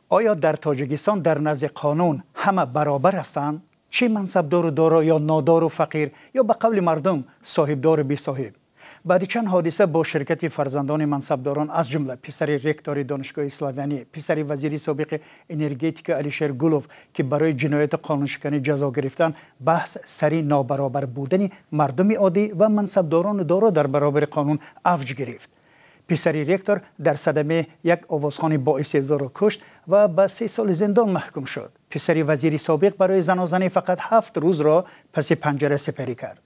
آیا در تاجیکستان در نزد قانون همه برابر هستند؟ چه منصبدار و دارا یا نادار و فقیر یا به قول مردم صاحبدار و بی صاحب؟ بعد چند حادثه با شرکت فرزندان منصبداران از جمله پسر رکتور دانشگاه اسلامی، پسر وزیر سابق انرژتیک علیشیر گلوف که برای جنایت قانونشکنی جزا گرفتن، بحث سری نابرابر بودن مردم عادی و منصبداران دارا در برابر قانون افج گرفت. پسر رکتور در صدمه یک آوازخوان با استعداد را کشت و به 3 سال زندان محکوم شد. پسر وزیر سابق برای زن و زنی فقط 7 روز را پس پنجره سپری کرد.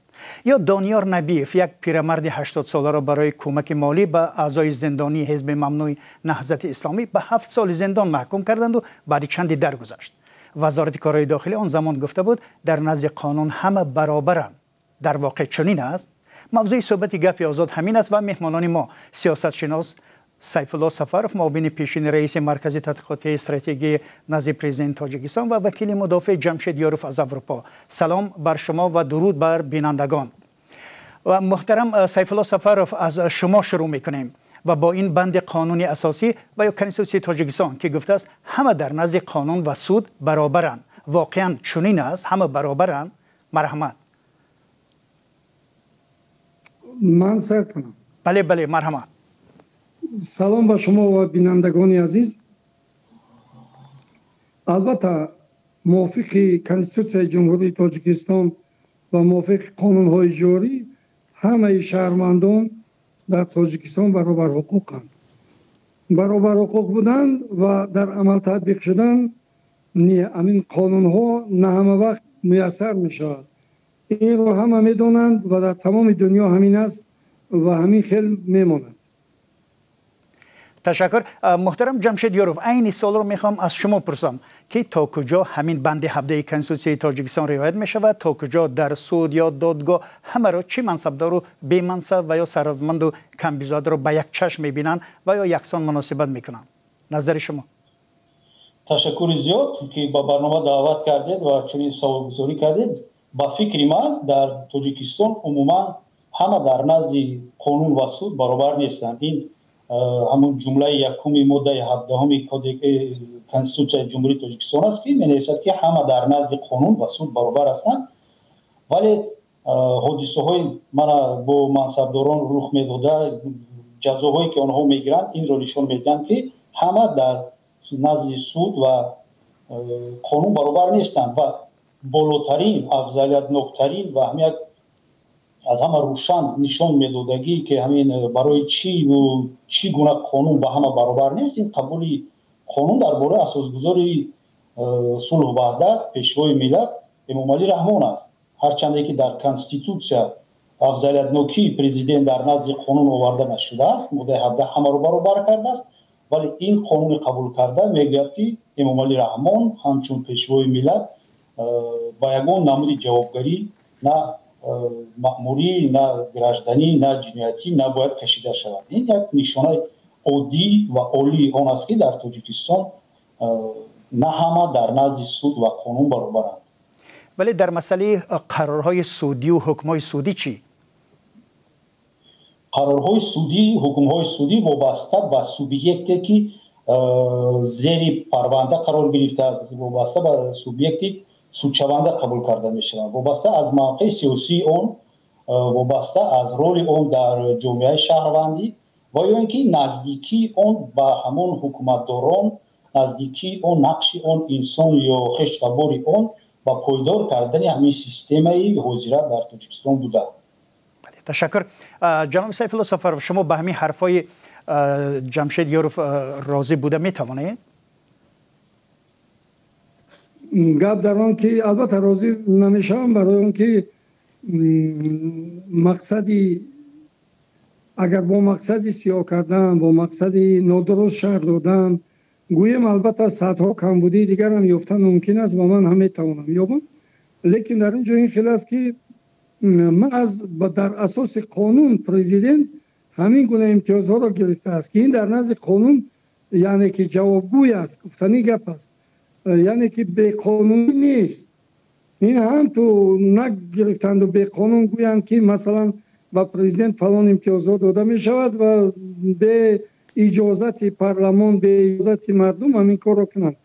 یا دانیار نبیف، یک پیرمرد 80 ساله را برای کمک مالی به اعضای زندانی حزب ممنوع نهضت اسلامی به 7 سال زندان محکوم کردند و بعد چندی درگذشت. وزارت کارهای داخلی آن زمان گفته بود در نزد قانون همه برابرند. در واقع چنین است؟ موضوع صحبت گپ آزاد همین است و مهمانان ما سیاستشناس سیف الله سفرов معاون پیشین رئیس مرکز تحقیقات استراتژی نزد پرزیدنت تاجیکستان و وکیل مدافع جمشید یاروف از اروپا. سلام بر شما و درود بر بینندگان. و محترم سیف الله سفرов، از شما شروع میکنیم و با این بند قانونی اساسی و یا کنستیتوسی تاجیکستان که گفته است همه در نزد قانون و سود برابرند، واقعا چنین است؟ همه برابرند؟ مرحمت. من سر کنم. بله مرحمت. سلام با شما و بینندگان عزیز. البته موافق کنستیتوسیای جمهوری تاجیکستان و موافق قانون‌های جاری همه شهروندان در تاجیکستان برابر حقوقند. برابر حقوق بودند و در عمل تطبیق شدن همین قانون‌ها نه همه وقت میسر میشود. این رو همه میدونند و در تمام دنیا همین است و همین خیلی میماند. تشکر. محترم جمشید یاروف، این سوال رو میخوام از شما پرسم که تا کجا همین بند 17 کنستیتوسی تاجیکستان رعایت میشود؟ تا کجا در سود یا دادگاه همه را، چه منصبدار و بی منصب و یا ثروتمند و کم بیزاده رو به یک چشم میبینند و یا یکسان مناسبت میکنند؟ نظر شما؟ تشکر زیاد که با برنامه دعوت کردید و چنین سوال گذاری کردید. با فکر من در تاجیکستان عموما همه در نزد قانون و سود برابر نیستند. این همون جمله یکم ماده 17 کنستیتوسیای جمهوری تاجیکستان است که می‌نویسد که همه در نزد قانون و سود برابر هستند. ولی حادثه های من با منصبداران رخ میداده، جزاهایی که آنها میگیرند این را نشان میدهند که همه در نزد سود و قانون برابر نیستند و بالاترین افضلیت‌ناکترین و همین از همه روشن نشان میدادگی که همین برای چی گونه قانون با همه برابر نیست، این قبول قانون درباره اساسگذاری صلح و وحدت پیشوای ملت امام علی رحمان است. هرچند که در کنستیتوسیا افضلیت‌ناکی پرزیدنت در نزد قانون آورده نشده است، ماده 17 همه رو برابر کرده است، ولی این قانون قبول کرده میگوید که امام علی رحمان همچون پیشوای ملت با یگان نمود جوابگری نه مأموری، نه گراجدانی، نه جنایتی نباید کشیده شود. این یک نشانه عادی و عالی آن است که در تاجیکستان نه همه در نزد سود و قانون برابرند. ولی در مسئله قرارهای سودی و حکمهای سودی چی؟ قرارهای سودی، حکمهای سودی وابسته به سوبیکتی که زیر پرونده قرار گرفته است، وابسته به سوبیکتی سودشونده قبول کرده می شود، وابسته از موقع سیاسی اون، وابسته از رول اون در جامعه شهروندی و یا اینکه نزدیکی اون به همون حکومتداران، نزدیکی اون نقش اون انسان یا خشتبار اون با پایدار کردن همین سیستم حضوریت در تاجیکستان بوده. تشکر. جناب سیف الله سفرov، شما به همین حرفای جمشید یاروف راضی بوده میتوانید؟ گپ در آن که البته راضی نمیشم، برای اون که مقصدی اگر با مقصدی سیاه کردن، با مقصدی نادرست شهر دادن، گویم البته صدها کمبودی دیگر هم یافتن ممکن است و من هم میتوانم یابم، لیکن در اینجا این خیلی است که من در اساس قانون پرزیدنت همین گونه امتیازها را گرفته است که این در نزد قانون یعنی که جوابگوی است، گفتنی گپ است، یعنی که به قانونی نیست. این هم تو نگرفتند و به قانون گویند که مثلا با پرزیدنت فلان امتیازات داده می شود و به اجازت پارلمان به اجازت مردم همین کار رو کنند.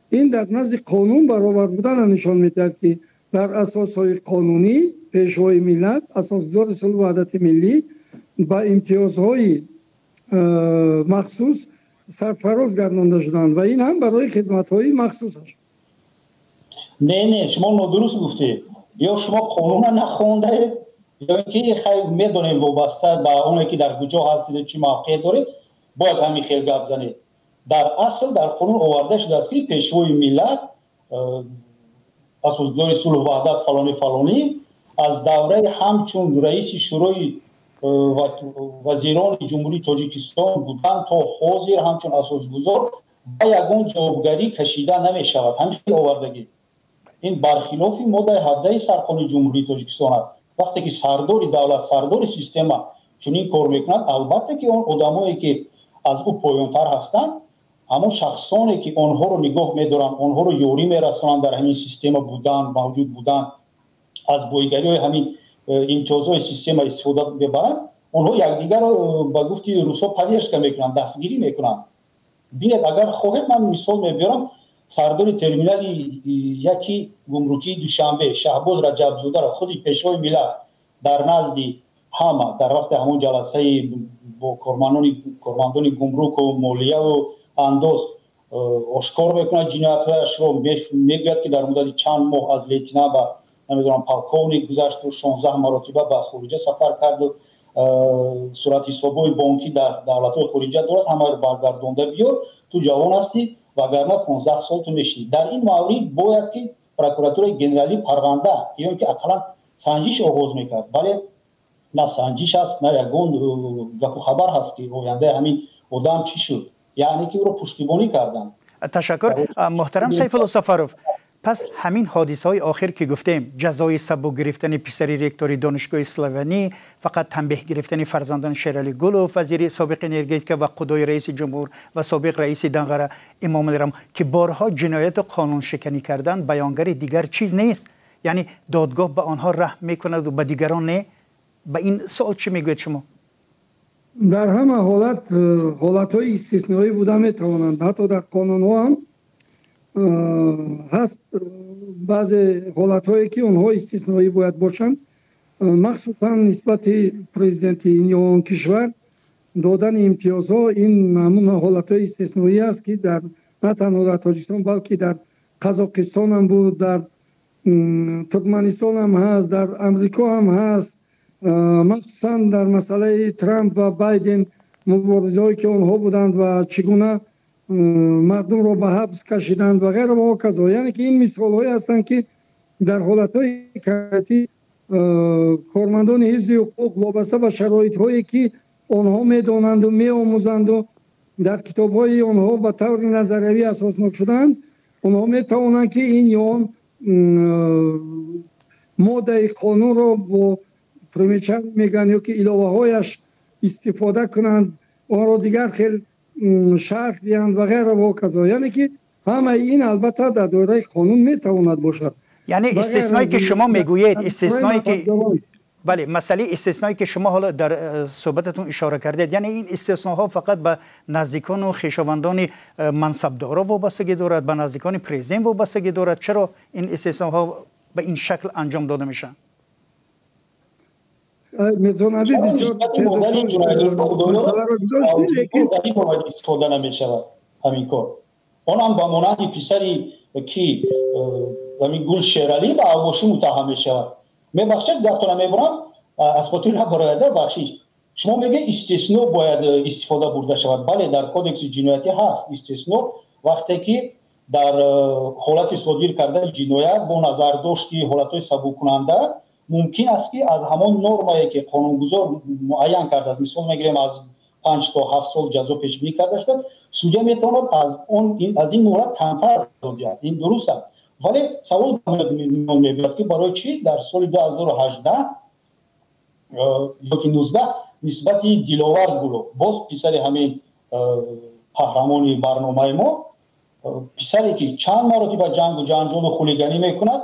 این در نزد قانون برابر بودن نشان میدهد که در اساسهای قانونی پیشوای ملت اساسدار صلح و وحدت ملی با امتیازهای مخصوص سرفراز گردانده شدند و این هم برای خدمت‌های مخصوصش. نه شما نادرست گفتید. یا شما قانون نخوانده یا اینکه خیلی میدونید وابسته به اونی که در کجا هستید چی موقع دارید باید همین خیلی گپ زنید. در اصل در قانون آورده شده است که پیشوای ملت اساسدار صلح و وحدت فلانی از دوره همچون رئیس شورای وزیران جمهوری تاجیکستان بودن تا حاضر همچون اساسگذار با یگان جوابگری کشیده نمی شود. همین آوردگی این برخلاف ماده 17 سرقانون جمهوری تاجیکستان است. وقتی که سردار دولت سردار سیستم چنین کار میکنند البته که اون آدمایی که از او پایانتر هستند همون شخصانی که آنها رو نگاه می‌دارن آنها رو یاری میرسونن در همین سیستم بودن موجود بودن از بایگری همین امتیازهای سیستم استفاده ببرند آنها یکدیگر رو با گفتی روسا پدیدش میکنن دستگیری میکنن. ببینید اگر خواهید من مثال میبرم سردار ترمینال یکی گمرکی دوشنبه شهباز رجبزاده را خودی پیشوای ملت در نزد همه در وقت همون جلسه با کارمندان گمرک و مالیه و انداز آشکار میکنه جنایت‌هایش رو میگوید که در مدت چند ماه از لیتنانت به نمیدونم پالکونیک گذشت و 16 مرتبه به خارج سفر کرد و صورت حساب‌های بانکی در دولت‌های خارجی دارد همه رو برگردونده بیار تو جوان هستی وگرنه 15 سال تو میشی. در این مورد باید که پروکراتور گنرالی پرونده یا که اقلا سنجش آغاز میکرد ولی نه سنجش است نه یگان گپ و خبر هست که آینده همین آدم چی شد یعنی که او رو پشتیبانی کردن. تشکر محترم سیف الله سفروف. پس همین حادثه های آخر که گفتیم جزای سبک گرفتن پسری رکتور دانشگاه اسلوونی فقط تنبیه گرفتن فرزندان شیرعلی گلوف وزیر سابق انرژتیک و قدای رئیس جمهور و سابق رئیس دنقره امام الرم که بارها جنایت و قانون شکنی کردن بیانگر دیگر چیز نیست یعنی دادگاه به آنها رحم میکند و به دیگران نه. به این سوال چی میگوید شما؟ در همه حالت‌های استثنایی بوده میتوانند حتی در قانون‌ها هم هست بعضی حالت‌هایی که اونها استثنایی باید باشند مخصوصا نسبت پرزیدنت این کشور دادن امتیازها این همون حالت‌های استثنایی است که در نه تنها در تاجیکستان بلکه در قزاقستان هم بود در ترکمنستان هم هست در امریکا هم هست مخصوصا در مسئله ترامپ و بایدن مبارزه‌ای که آنها بودند و چگونه مردم را به حبس کشیدند و غیره و کذا یعنی که این مثال‌هایی هستند که در حالت‌های کارتی کارمندان حفظ حقوق وابسته به شرایط‌هایی که آنها می‌دانند و می‌آموزند و در کتاب‌های آنها به طور نظریوی اساسناک شدند آنها می‌توانند که این یا ماده قانون را با پرمیچن میگن یا که علاوه‌هایش استفاده کنند آن را دیگر خیلی شرح دیند و غیره و کذا یعنی که همه این البته در دایره قانون میتواند باشد. یعنی استثنایی که شما میگویید استثنایی که بله مسئله استثنایی که شما حالا در صحبتتون اشاره کردید یعنی این استثناها فقط به نزدیکان و خویشاوندان منصبدارا وابستگی دارد به نزدیکان پرزیدنت وابستگی دارد چرا این استثناها به این شکل انجام داده میشن؟ میزانوی بسیار استفاده نمیشود همین کار اونم با مانند پسری که همین گل شیرعلی به اوباشی متهم میشود میبخشید گفتم میبرم از خاطر نبراده بخشید شما میگه استثناء باید استفاده برده شود بله در کدکس جنایتی هست استثناء وقتی که در حالت صادر کردن جنایت با نظر داشتی حالتهای سبک کننده ممکن است که از همان نرمایی که قانونگذار معین کرده است مثال میگیریم از 5 تا 7 سال جزا پیش بینی کرده شد سودیا میتواند از این مورد کمتر دادید این درست است ولی سوال میاد که برای چی در سال 2018 یا که 19 نسبت دلاور گلو باز پسر همین قهرمانی برنامه ما پسری که چند مرتبه جنگ و جنجال و خلیگانی میکند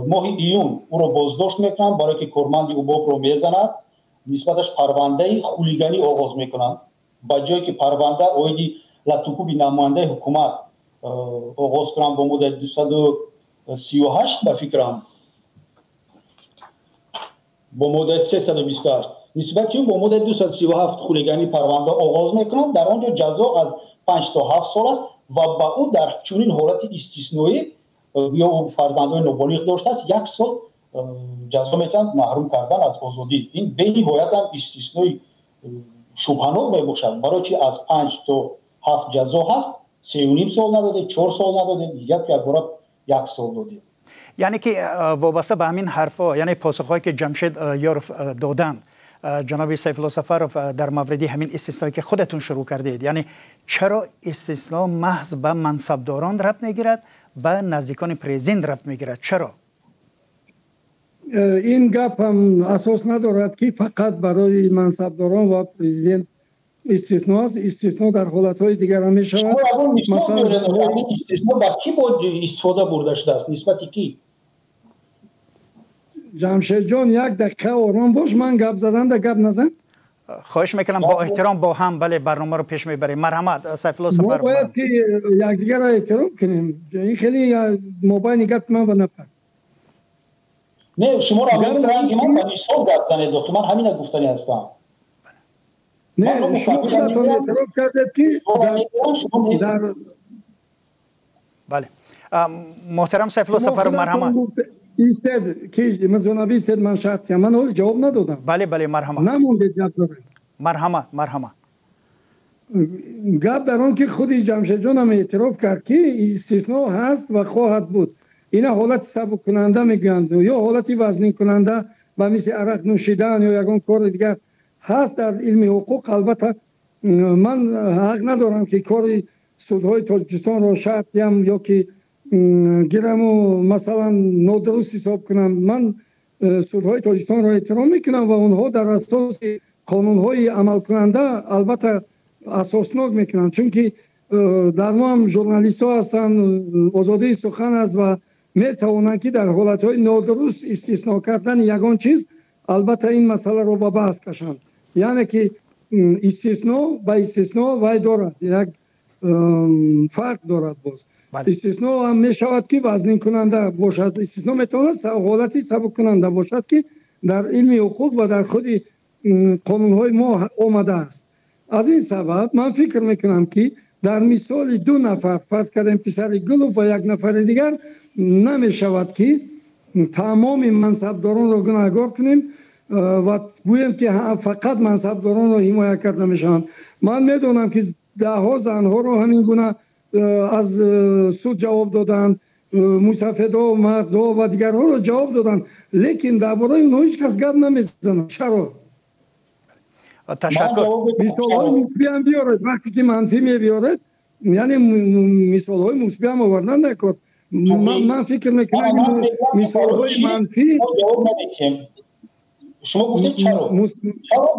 ماه ایون او را بازداشت میکنند برای که کارمند اوباب رو میزند نسبتش پرونده خلیگانی آغاز میکنند با جایی که پرونده اویدی لاتوکوبی نماینده حکومت آغاز کردن با مدت 238 به فکرم با مدت 328 نسبت با مدت 237 خونگانی پرونده آغاز میکنند. در آنجا جزا از 5 تا 7 سال است و با او در چنین حالت استثنایی یا فرزندان نابالغ داشته است 1 سال جزا میتوند محروم کردن از آزادی. این به نهایت هم استثنایی شبهناک میباشد، برای چی از 5 تا 7 جزا هست 3.5 سال نداده، 4 سال نداده، یک بار 1 سال داده. یعنی که وابسته به همین حرفا، یعنی پاسخهایی که جمشید یاروف دادن جناب سیف الله سفروف در مورد همین استثنایی که خودتون شروع کردید، یعنی چرا استثنا محض به منصبداران ربط میگیرد، به نزدیکان پرزیدنت ربط میگیرد؟ چرا؟ این گپ هم اساس ندارد که فقط برای منصبداران و پرزیدنت استثنا است. استثنا در حالتهای دیگر هم می شود. مثلا استثنا با کی بود استفاده برده شده است؟ نسبتی کی؟ جمشید جان یک دقیقه آرام باش، من گپ زدن ده گپ نزن. خواهش میکنم با احترام با هم بله برنامه رو پیش میبریم. مرحمت سیف الله سفروف. ما باید که یکدیگر را احترام کنیم. این خیلی موبایل گپ من و نپر. نه شما را میگم من با مثال گپ زنید دکتر، من همین گفتنی هستم. نه شما خودتون اعتراف کردید که در بله محترم سیف الله سفروف مرحمت ایستد که مزونابی استد من شرط من اول جواب ندادم. بله بله مرحمت نموندید گپ زدن. مرحمت گپ در آن که خودی جمشید جان هم اعتراف کرد که استثناء هست و خواهد بود. این حالت سبک کننده میگویند یا حالتی وزنی کننده و مثل عرق نوشیدن یا یگان کار دیگر هست در علم حقوق. البته من حق ندارم که کار سودهای تاجیکستان را شرط یا که گیرم و مثلا نادرست حساب کنم. من سودهای تاجیکستان را احترام میکنم و اونها در اساس قانونهای عمل کننده البته اساسناک میکنن، چون که در ما هم ژورنالیست ها هستن، آزادی سخن است و میتوانند که در حالتهای نادرست استثناء کردن یگان چیز البته این مسئله رو به بحث کشند. یعنی که استثناء با استثناء وای دارد، یک فرق دارد. باز استثناء هم میشود که وزنی کننده باشد، استثناء میتواند حالتی سبک کننده باشد که در علم حقوق و در خود قانونهای ما آمده است. از این سبب من فکر میکنم که در مثال 2 نفر فرض کردیم پسر گلوف و یک نفر دیگر نمیشود که تمام منصبداران را گناهکار کنیم و گوییم که فقط منصبداران را حمایت کرده میشن. من میدونم که 10 زنها را همین گونه از سود جواب دادن، مصفدا و مردا و دیگرها را جواب دادن، لیکن درباره اونها هیچ کس گپ نمیزنه. چرا؟ تشکر. مثال‌های مثبت هم بیارید، وقتی که منفی میبیارید یعنی مثال‌های مثبت هم آوردن نکرد. من فکر میکنم مثال‌های منفی جواب ندید. شما گفتید چرا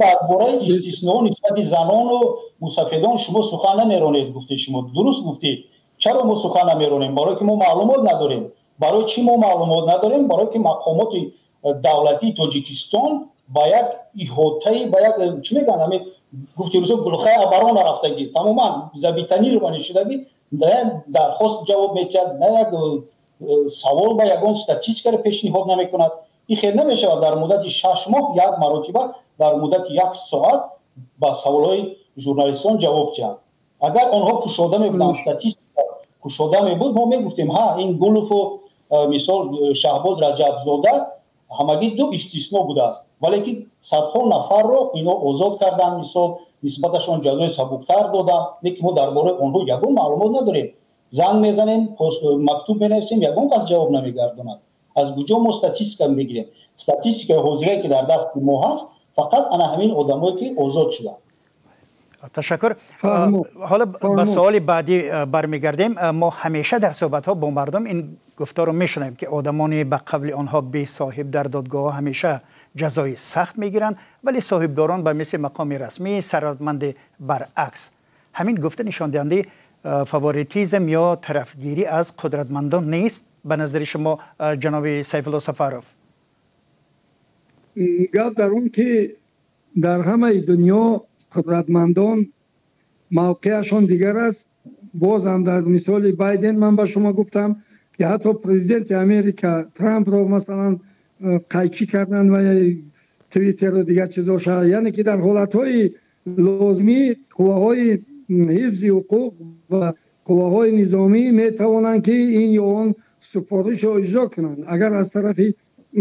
درباره استثناء نسبت زنان و مصفدان شما سخن نمیرانید؟ گفتید شما درست گفتید. چرا ما سخن نمیرانیم؟ برای که ما معلومات نداریم. برای چی ما معلومات نداریم؟ برای که مقامات دولتی تاجیکستان با یک احاطه با یک چی میگن همین گفتی روزو گلخه ابران رفتگی تماما زبیتنی رو بنشیدگی نه درخواست جواب میکرد، نه یک سوال با یگان استاتیستیک رو پیشنهاد نمیکند. این خیلی نمیشه در مدت 6 ماه یک مرتبه در مدت 1 ساعت با سوالای ژورنالیستان جواب دهند. اگر آنها کشاده میبودن استاتیستیک کشاده میبود ما میگفتیم ها این گلوف و مثال شهباز رجب زاده همگی 2 استثناء بوده است، ولی که صدها نفر رو اینا آزاد کردن، مثال نسبتشون جزای سبکتر دادن. لیکن ما درباره اونها یگان معلومات نداریم. زنگ میزنیم، مکتوب مینویسیم، یگان کس جواب نمیگرداند. از کجا ما استاتیستیک میگیریم؟ استاتیستیک حاضره که در دست ما هست فقط انا همین آدمایی که آزاد شدن. تشکر. حالا به سوال بعدی برمیگردیم. ما همیشه در صحبت ها با مردم این گفتار رو میشنویم که آدمانی به قبل آنها بی صاحب در دادگاه همیشه جزای سخت میگیرن، ولی صاحبداران به مثل مقام رسمی ثروتمند برعکس. همین گفته نشان دهنده فاوریتیزم یا طرفگیری از قدرتمندان نیست به نظر شما جناب سیف الله سفروف؟ گپ در اون که در همه دنیا قدرتمندان موقعشان دیگر است. باز هم در مثال بایدن من به شما گفتم که حتی پرزیدنت امریکا ترامپ رو مثلا قیچی کردن و توییتر و دیگر چیزا شد. یعنی که در حالتهای لازمی قواهای حفظ حقوق و قواهای نظامی میتوانند که این یا آن سفارش را اجرا کنند اگر از طرف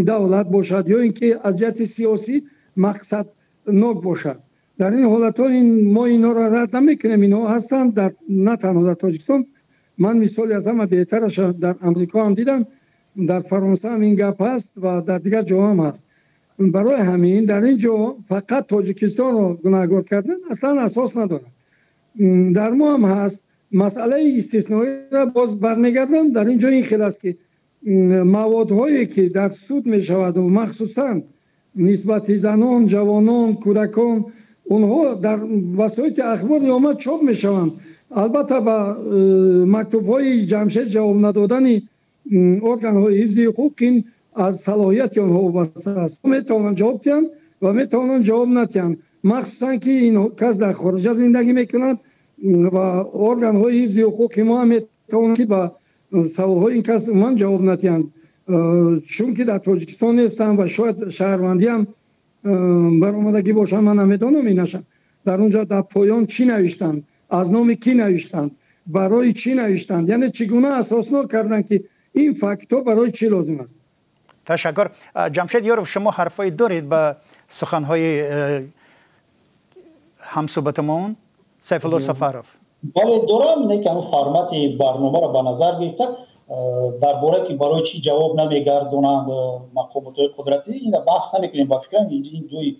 دولت باشد یا اینکه از جهت سیاسی مقصد ناک باشد. در این حالت ها ما اینا را رد نمیکنیم. اینا هستند در نه تنها در تاجیکستان. من مثالی از همه بهترش در امریکا هم دیدم، در فرانسه هم این گپ هست و در دیگر جا هم هست. برای همین در اینجا فقط تاجیکستان را گناهکار کردن اصلا اساس ندارد. در ما هم هست مسئله استثنایی را باز برمیگردم. در اینجا این خیلی است که موادهایی که در سود می شود و مخصوصا نسبت زنان، جوانان، کودکان، اونها در وسایل اخبار آمد چاپ می شوند. البته با مکتوب های جمشید جواب ندادن ارگان های حفظ حقوق این از صلاحیت آنها وابسته است. می توانند جواب دهند و می توانند جواب ندهند، مخصوصا که این کس در خارج زندگی می کند و ارگان های حفظ حقوق ما هم می توانند که با سوال های این کس من جواب ندهند، چون که در تاجیکستان هستم و شاید شهروندی هم برآمدگی باشم من نمیدانم اینشم. در اونجا در پایان چی نوشتند، از نام کی نوشتند، برای چی نوشتند، یعنی چگونه اساسنامه کردن که این فاکتور برای چی لازم است. تشکر. جمشید یاروف، شما حرفای دارید به سخنهای همصحبتمون سیف الله سفاروف؟ بله دارم. نه که فرمت برنامه را به نظر گرفته درباره که برای چی جواب نمیگردونند مقامات قدرتی، این بحث نمیکنیم. با فکرم این جوی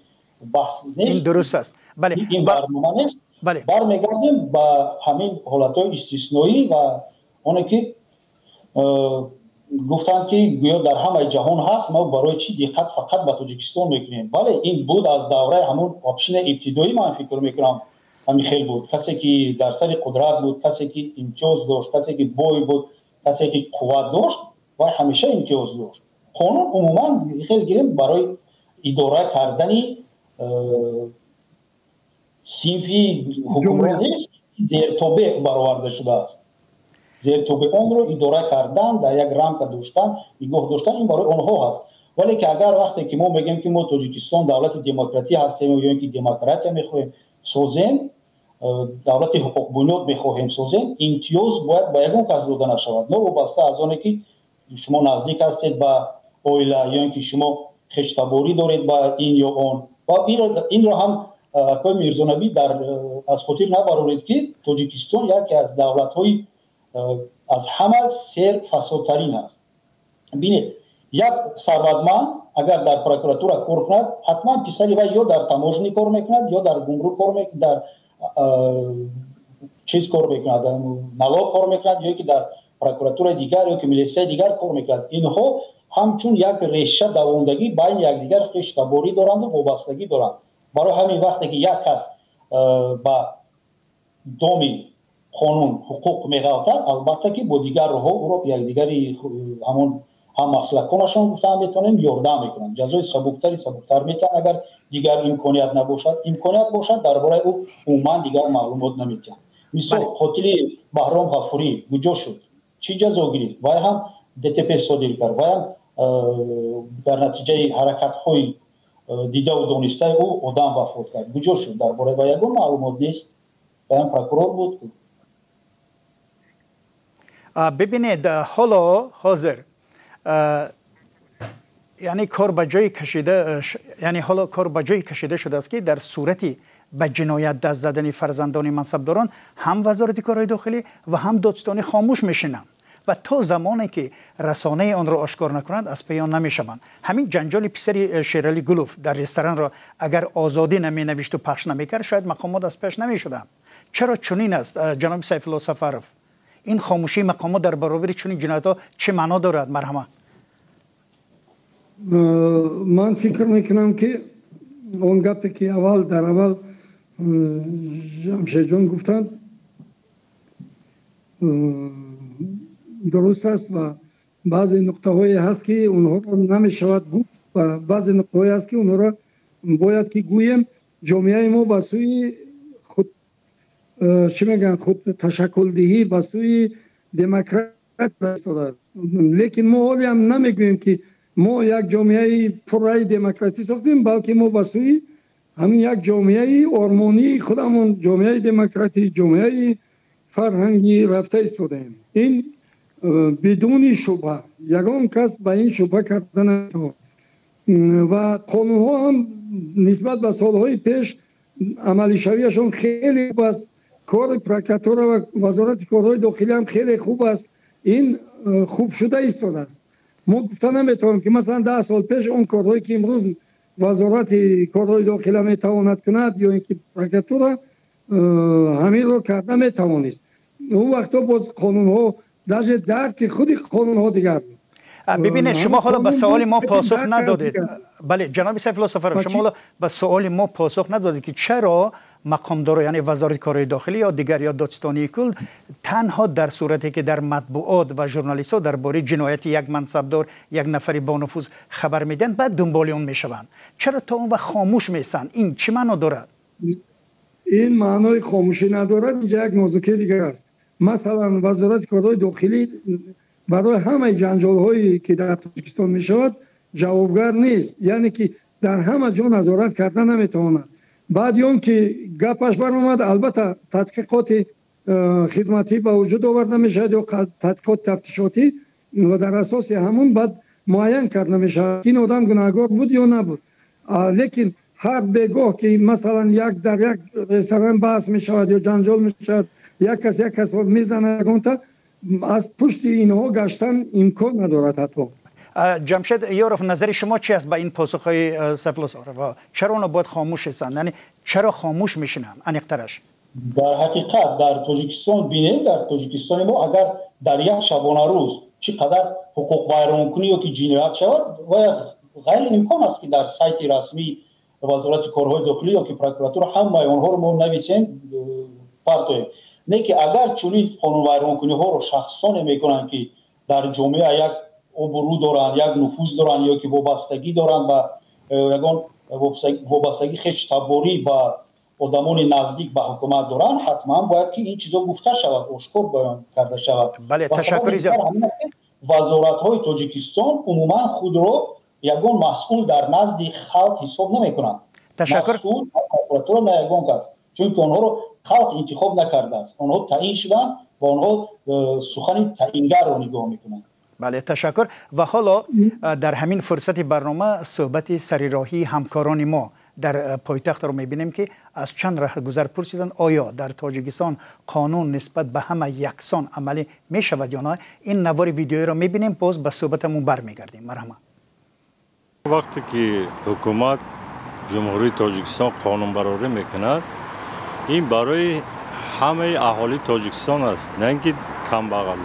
بحث نیست. این درست است. بله این برنامه نیست. بله برمیگردیم با همین حالتهای استثنایی و اونه که گفتند که گویا در همه جهان هست، ما برای چی دقت فقط به تاجیکستان میکنیم. بله این بود از دوره همون آپشن ابتدایی. من فکر میکنم همین خیلی بود. کسی که در سر قدرت بود، کسی که امتیاز داشت، کسی که بوی بود، کسی که قوت داشت و همیشه امتیاز داشت. قانون عموما خیلی گرم برای اداره کردن صنفی حکومتی زیرتوبه برآورده شده است. زیرتوبه اون رو اداره کردن، در یک رمق داشتن، نگاه داشتن، این برای اونها هست. ولی که اگر وقتی که ما میگیم که ما تاجیکستان دولت دموکراتی هستیم یا اینکه دموکراتی میخوایم سازیم، دولت حقوق بنیاد میخواهیم سازیم، امتیاز باید با یگان کس داده نشود. نه وابسته از آنه که شما نزدیک هستید به اویله یا اینکه شما خشتباری دارید با این یا اون. و این را هم اکای میرزانبی در از خاطر نبرورید که تاجیکستان یکی از دولت‌های از همه سر فسادترین است. ببینید یک ثروتمند اگر در پروکراتورا کار کند، حتما پسری و یا در تماجنی کار میکند یا در گمرک کار میکند، در چیز کار میکند، در نلاق کار میکند، یا که در پروکراتور دیگر یا که میلیسه دیگر کار میکند. اینها همچون یک ریشه دوندگی بین یکدیگر خشتباری دارند و وابستگی دارند. برای همین وقتی که یک کس با دامی قانون حقوق میغلطد، البته که با دیگر ها او را یکدیگری همون هم مسلکانشان گفتن میتونیم یاردم میکنن. جزای سبکتر میتونن اگر دیگر امکانیت نباشد. امکانیت باشد درباره او عموما دیگر معلومات نمیتونن. مثال قاتل بهرام غفوری کجا شد؟ چی جزا گرفت؟ و هم DTP صادر کرد و هم در نتیجه حرکت های دیده و دانسته او آدم وفات کرد. کجا شد؟ درباره و یگان معلومات نیست. و هم پروکورور بود. ببینید حالا حاضر یعنی کار به جای کشیده، یعنی حالا کار به جای کشیده شده است که در صورتی به جنایت دست زدن فرزندان منصبداران هم وزارت کارهای داخلی و هم دادستانی خاموش میشینند و تا زمانی که رسانه آن را آشکار نکنند از پی آن نمیشوند. همین جنجال پسری شیرالی گلوف در رستوران را اگر آزادی نمی نوشت و پخش نمیکرد شاید مقامات از پیش نمیشدند. چرا چنین است جناب سیف الله سفاروف؟ این خاموشی مقامات در برابر چنین جنایت‌ها چه معنا دارد؟ مرحمت. من فکر میکنم که اون گپی که در اول جمشید جان گفتند درست است و بعضی نقطه هایی هست که اونها را نمیشود گفت و بعضی نقطه هایی هست که اونها را باید که گویم. جامعه ما به سوی خود چی میگن خود تشکل دهی به سوی دموکرات رسیده. لیکن ما حالی هم نمیگوییم که ما یک جامعه پررای دموکراتی ساختیم، بلکه ما به سوی همین یک جامعه آرمانی خودمون، جامعه دموکراتی، جامعه فرهنگی رفته ایستادیم. این بدون شبهه، یگان کس به این شبهه کردن نمیتونه. و قانون ها هم نسبت به سالهای پیش عملی شویشون خیلی خوب است. کار پروکراتور و وزارت کارهای داخلی هم خیلی خوب است. این خوب شده ایستاده است. ما گفته نمیتونیم که مثلا 10 سال پیش اون کارهایی که امروز وزارت کارهای داخلی میتواند کند یا اینکه پروکراتور همین رو کرده نمیتوانست. اون وقتا باز قانون ها درجه درک خود قانون ها دیگر. ببینید شما حالا به سوال ما پاسخ ندادید. بله جناب سیف الله سفرов شما حالا به سوال ما پاسخ ندادید که چرا مقامدار یعنی وزارت کارهای داخلی یا دیگر یا دادستانی کل تنها در صورتی که در مطبوعات و ژورنالیست ها درباره جنایت یک منصبدار یک نفری با نفوذ خبر میدن بعد دنبال اون میشوند، چرا تا اون وقت خاموش میسن؟ این چی معنا دارد؟ این معنای خاموشی ندارد. اینجا یک موضوع دیگر است. مثلا وزارت کارهای داخلی برای همه جنجال هایی که در تاجیکستان می شود جوابگر نیست، یعنی که در همه جا نظارت کردن نمیتواند. بعد اون که گپش برآمد البته تحقیقات خدمتی به وجود آورده می شود یا تحقیقات تفتیشاتی و در اساس همون بعد معین کرده می شود این آدم گناهکار بود یا نبود. لیکن هر بگاه که مثلا یک در یک رستوران بحث می شود یا جنجال می شود، یک کس می زنه از پشت اینها گشتن امکان ندارد. حتی جمشید یاروف نظر شما چی است به این پاسخهای سیف الله سفرov؟ چرا اونا باید خاموش هستند؟ یعنی چرا خاموش میشنن؟ انیقترش در حقیقت در تاجیکستان بینید، در تاجیکستان ما اگر در یک شبانه روز چقدر حقوق ویرانکنی یا که جنایت شود و غیر امکان است که در سایت رسمی وزارت کارهای داخلی یا که پروکراتور همه اونها رو ما نویسیم پارتویم. نه که اگر چنین قانون ویرانکنی ها رو شخصانه میکنن که در جامعه یک ابرو دارن، یک نفوذ دارن یا که وابستگی دارن به یگان وابستگی خیلی تباری با آدمان نزدیک به حکومت دارن، حتما باید که این چیزا گفته شود، آشکار بیان کرده شود. بله تشکر زیاد. وزارت های تاجیکستان عموما خود رو یگان مسئول در نزد خلق حساب نمیکنند. تشکر. مسئول پروکراتور نه یگان کس، چون که آنها رو خلق انتخاب نکرده است. آنها تعیین شدن و آنها سخن تعیینگر رو نگاه میکنند. بله تشکر. و حالا در همین فرصت برنامه صحبت سریراهی همکاران ما در پایتخت رو میبینیم که از چند رهگذر پرسیدن آیا در تاجیکستان قانون نسبت به همه یکسان عملی میشود یا نه. این نوار ویدیویی رو میبینیم، باز به صحبتمون برمیگردیم. مرحبا. وقتی که حکومت جمهوری تاجیکستان قانون برآوری میکند، این برای همه اهالی تاجیکستان است، نه اینکه کم بغل.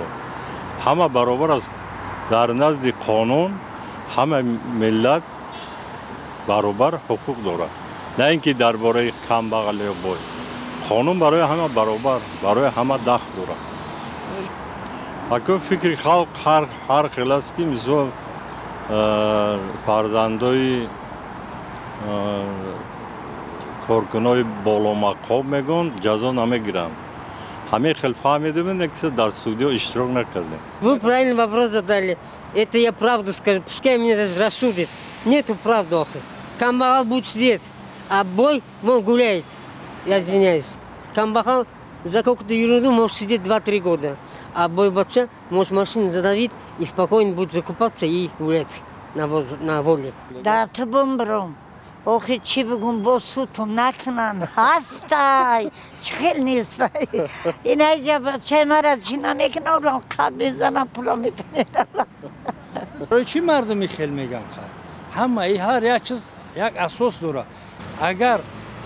همه برابر است در نزد قانون، همه ملت برابر حقوق دارد، نه اینکه درباره کم بغل یا بای. قانون برای همه برابر، برای همه دخل دارد. اگر فکر خلق هر خیلی است که مثل فرزندای کارکنای بالا مقام میگن جزا نمیگیرن. همه خیلی فهمیده بودن که در سودی اشتراک نکردیم. Вы правильный вопрос задали. Это я правду скажу. Пускай меня рассудит. Нету правды. Камбахал будет сидеть, а бой он гуляет. Я извиняюсь. Камбахал за какую-то ерунду может сидеть 2-3 года. А бой бача может машину задавить и спокойно будет закупаться и гулять на воле. Да, ты бомбром. Ох, и чи бегун босутум накнан. Хастай. Чхел нистай. И найджаба чаймара чина некнорам кабе зана пула میکنه. برای چی مردمی خیل میگن خواهد؟ همه هر یک چیز یک اساس داره. اگر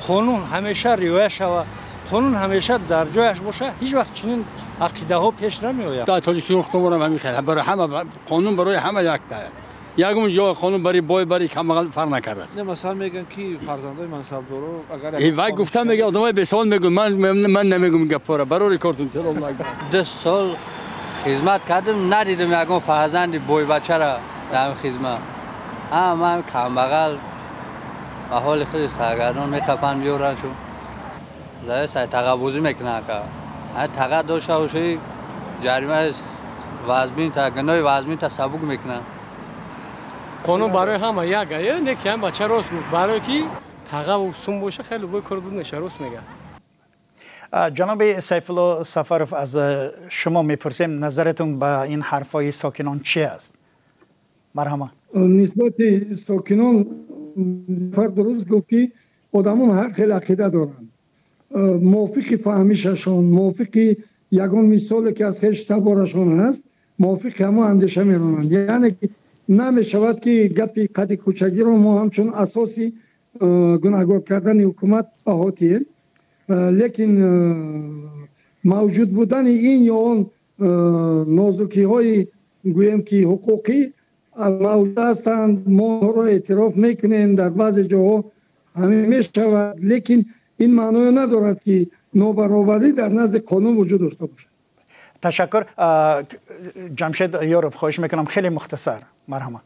قانون همیشه رعایت شود، قانون همیشه در جایش باشه، هیچ وقت چنین عقیده ها پیش نمیآید. در تاجیکستان خودمون همین خیلی برای همه قانون برای همه یک تایه. یکم جای قانون برای بای برای کمال فرق نکرده. نه مثلا میگن کی فرزندای منصبدارو اگر این وای گفتم میگه آدمای به سوال میگن من نمیگم گپاره برای کارتون چرا الله 2 سال خدمت کردم ندیدم یکم فرزند بای بچه را در خدمت. من کم بغل به حال خود سرگردان میکپن بیارن شو. زای سای تقابوزی میکنه که تقا داشته باشی جریمه وزمین تا گناه وزمین تا سبک میکنه. قانون برای همه یکه نه که هم بچه راست گفت برای کی تقا و سوم باشه خیلی بوی کار بود نشه راست میگه. جناب سیف الله سفرف از شما میپرسیم نظرتون به این حرفای ساکنان چی است؟ مرحبا. نسبت ساکنان فرد درست گفت که آدمان هر خیلی عقیده دارن. موافق فهمیششان، موافق یگان مثالی که از خیش تبارشان هست، موافق همه اندیشه میرونند. یعنی نمیشود که گپی قد کوچگی رو ما همچون اساسی گناهکار کردن حکومت احاتیم. لیکن موجود بودن این یا اون نازکی های گویم که حقوقی موجود هستند، ما را اعتراف میکنیم در بعض جاها همین میشود، لیکن این معنی ندارد که نابرابری در نزد قانون وجود داشته باشد. تشکر. جمشید یاروف خواهش میکنم خیلی مختصر. مرحبا.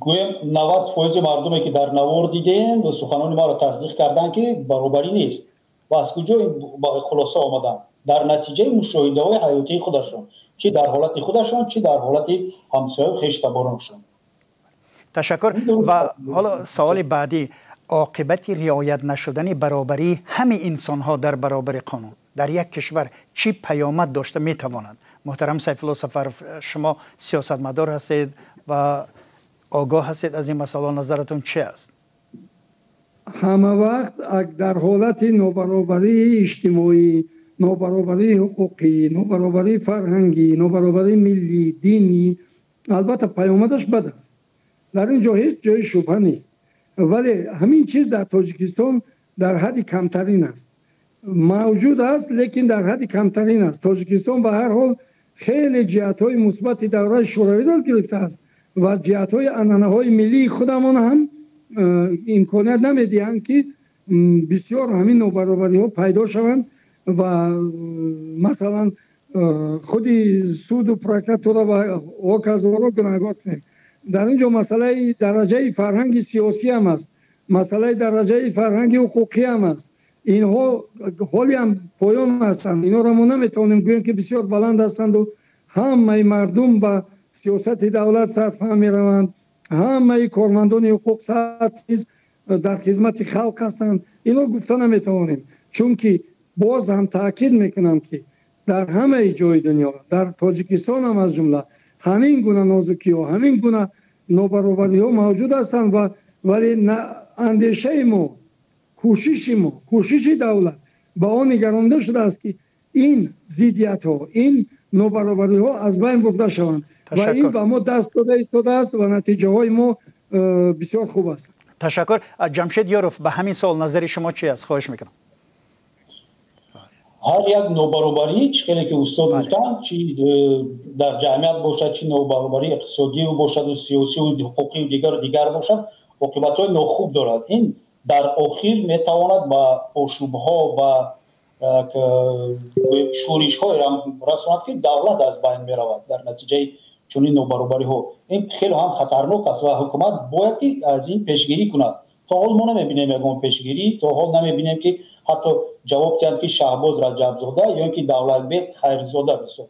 گویم 90% مردمی که در نوار دیدیم و سخنان ما را تصدیق کردن که برابری نیست و از کجا با خلاصه آمدن در نتیجه مشاهده های حیاتی خودشان، چی در حالت خودشان چی در حالت همسایه خیش تبارانشان. تشکر. و حالا سوال بعدی، عاقبت رعایت نشدن برابری همه انسان ها در برابر قانون در یک کشور چی پیامد داشته میتواند؟ محترم سیف الله سفرف، شما سیاستمدار هستید و آگاه هستید از این مسئله، نظرتون چی است؟ همه وقت در حالت نابرابری اجتماعی، نابرابری حقوقی، نابرابری فرهنگی، نابرابری ملی، دینی، البته پیامدش بد است. در اینجا هیچ جای شبهه نیست. ولی همین چیز در تاجیکستان در حد کمترین است. موجود است لیکن در حد کمترین است. تاجیکستان به هر حال خیلی جهت‌های مثبت دوره شوروی را گرفته است و جهت‌های عنعنه‌های ملی خودمان هم امکانیت نمیدهند که بسیار همین نابرابری‌ها پیدا شوند و مثلا خودی سود و پراکتورا و اوکازورا را گناهکار کنیم. در اینجا مسئله درجه فرهنگ سیاسی هم است، مسئله درجه فرهنگ حقوقی هم است. اینها حالی هم پایان هستند. اینا را ما نمیتونیم گوییم که بسیار بلند هستند و همه مردم به سیاست دولت سرفهم میروند، همه کارمندان حقوق در خدمت خلق هستند. اینا گفته نمیتونیم، چون که باز هم تاکید میکنم که در همه جای دنیا، در تاجیکستان هم از جمله، همین گونه نازکی ها، همین گونه نابرابری ها موجود هستند و ولی اندیشه ما، کوشش دولت با آن نگرانده شده است که این ضدیت ها، این نابرابری ها از بین برده شوند و این به ما دست داده ایستاده است و نتیجه های ما بسیار خوب است. تشکر. جمشید یاروف، به همین سوال نظر شما چی است؟ خواهش میکنم. هر یک نابرابری چیزی که استاد گفتن، چی در جمعیت باشد، چی نابرابری اقتصادی و باشد و سیاسی و حقوقی و دیگر باشد، عاقبت‌های ناخوب دارد. این در آخر میتواند با آشوب‌ها و شورش‌های رساند که دولت از بین میرود در نتیجه چنین نابرابری‌ها. این خیلی هم خطرناک است و حکومت باید که از این پیشگیری کند. تا حال ما نمی‌بینیم یگان پیشگیری، تا حال نمی‌بینیم که حتی جواب داد که شهباز رجب زاده یا اینکه دولت بیگ خیرزاده بسید.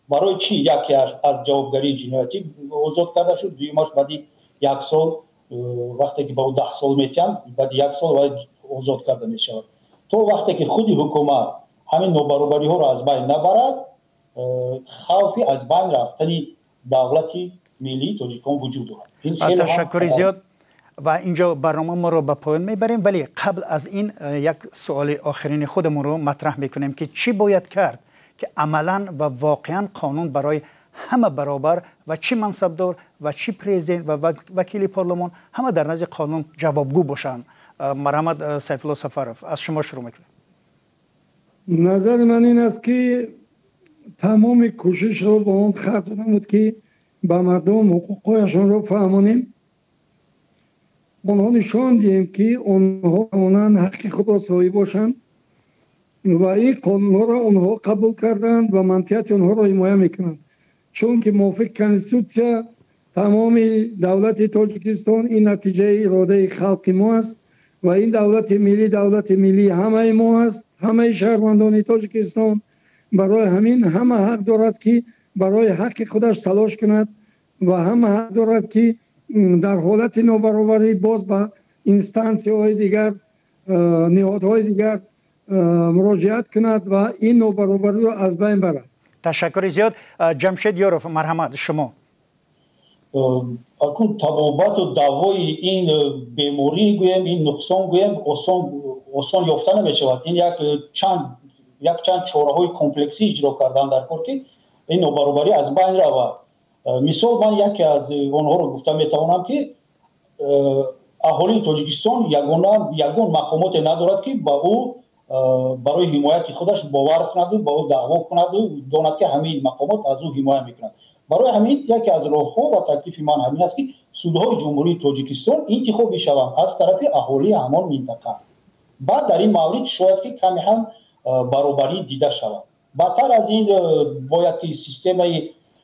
برای چی یکی از جوابگری جنایتی آزاد کرده شد، دویمش بعد یک سال وقتی که با 10 سال میتیم بعد یک سال باید آزاد کرده میشود. تو وقتی که خودی حکومت همین نابرابری ها را از بین نبرد، خوفی از بین رفتن دولتی ملی تاجیکستان وجود دارد. تشکر زیاد. و اینجا برنامه ما رو به پایان میبریم، ولی قبل از این یک سوال آخرین خودمون رو مطرح میکنیم که چی باید کرد که عملا و واقعا قانون برای همه برابر و چی منصبدار و چی پرزیدنت و وکیل پارلمان همه در نزد قانون جوابگو باشن. مرحمت سیف الله سفرف، از شما شروع میکنیم. نظر من این است که تمام کوشش رو با اون خط نمود که با مردم حقوقشون رو فهمونیم، اونها نشان دهیم که اونها حق خود را صاحب باشند و این قانون را اونها قبول کردند و منطقیت اونها را حمایت میکنند، چون که موافق کنستیتوسیا تمام دولت تاجیکستان این نتیجه اراده خلق ما است و این دولت ملی همه ما است، همه شهروندان تاجیکستان. برای همین همه حق دارد که برای حق خودش تلاش کند و همه حق دارد که در حالت نابرابری باز به اینستانسی های دیگر، نهادهای دیگر مراجعت کند و این نابرابری را از بین برد. تشکر زیاد. جمشید یاروف، مرحمت شما. اکنون تبابت و دوای این بیماری گویم، این نقصان گویم آسان یافته نمیشود. این یک چند چاره‌های کمپلکسی اجرا کردن در کار که این نابرابری از بین رود. مثال من یکی از آنها رو گفتم میتوانم که اهالی تاجیکستان یگان مقامات ندارد که با او برای حمایت خودش باور کند و با او دعوا کند و داند که همین مقامات از او حمایت میکنند. برای همین یکی از راه‌ها و تکلیف من همین است که سودهای جمهوری تاجیکستان انتخاب شوند از طرف اهالی همان منطقه. بعد در این مورد شاید که کمی هم برابری دیده شود. بدتر از این باید که سیستم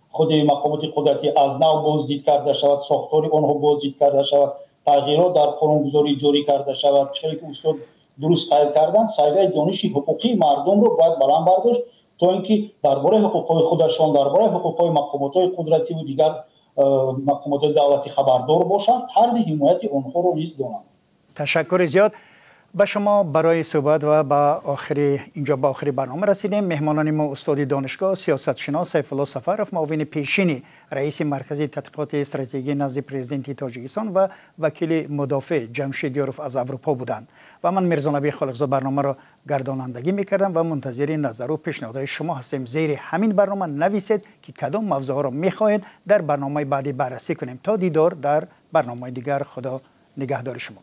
خود مقامات قدرتی از نو بازدید کرده شود، ساختار آنها بازدید کرده شود، تغییرات در قانونگذاری جاری کرده شود. چیزی که استاد درست قید کردن، سایه دانش حقوقی مردم رو باید بلند برداشت تا اینکه درباره حقوق‌های خودشان، درباره حقوق‌های مقامات قدرتی و دیگر مقامات دولتی خبردار باشند، طرز حمایت آنها رو نیز دانند. تشکر زیاد. به شما برای صحبت و اینجا به آخر برنامه رسیدیم. مهمانان ما استاد دانشگاه سیاستشناس سیف الله سفرов، معاون پیشین رئیس مرکز تحقیقات استراتژیکی نزد پرزیدنت تاجیکستان و وکیل مدافع جمشید یاروف از اروپا بودند و من میرزا نبی خالقزاده برنامه را گردانندگی میکردم و منتظر نظر و پیشنهادهای شما هستیم. زیر همین برنامه نویسید که کدام موضوع را میخواهید در برنامه بعدی بررسی کنیم. تا دیدار در برنامه دیگر، خدا نگهدار شما.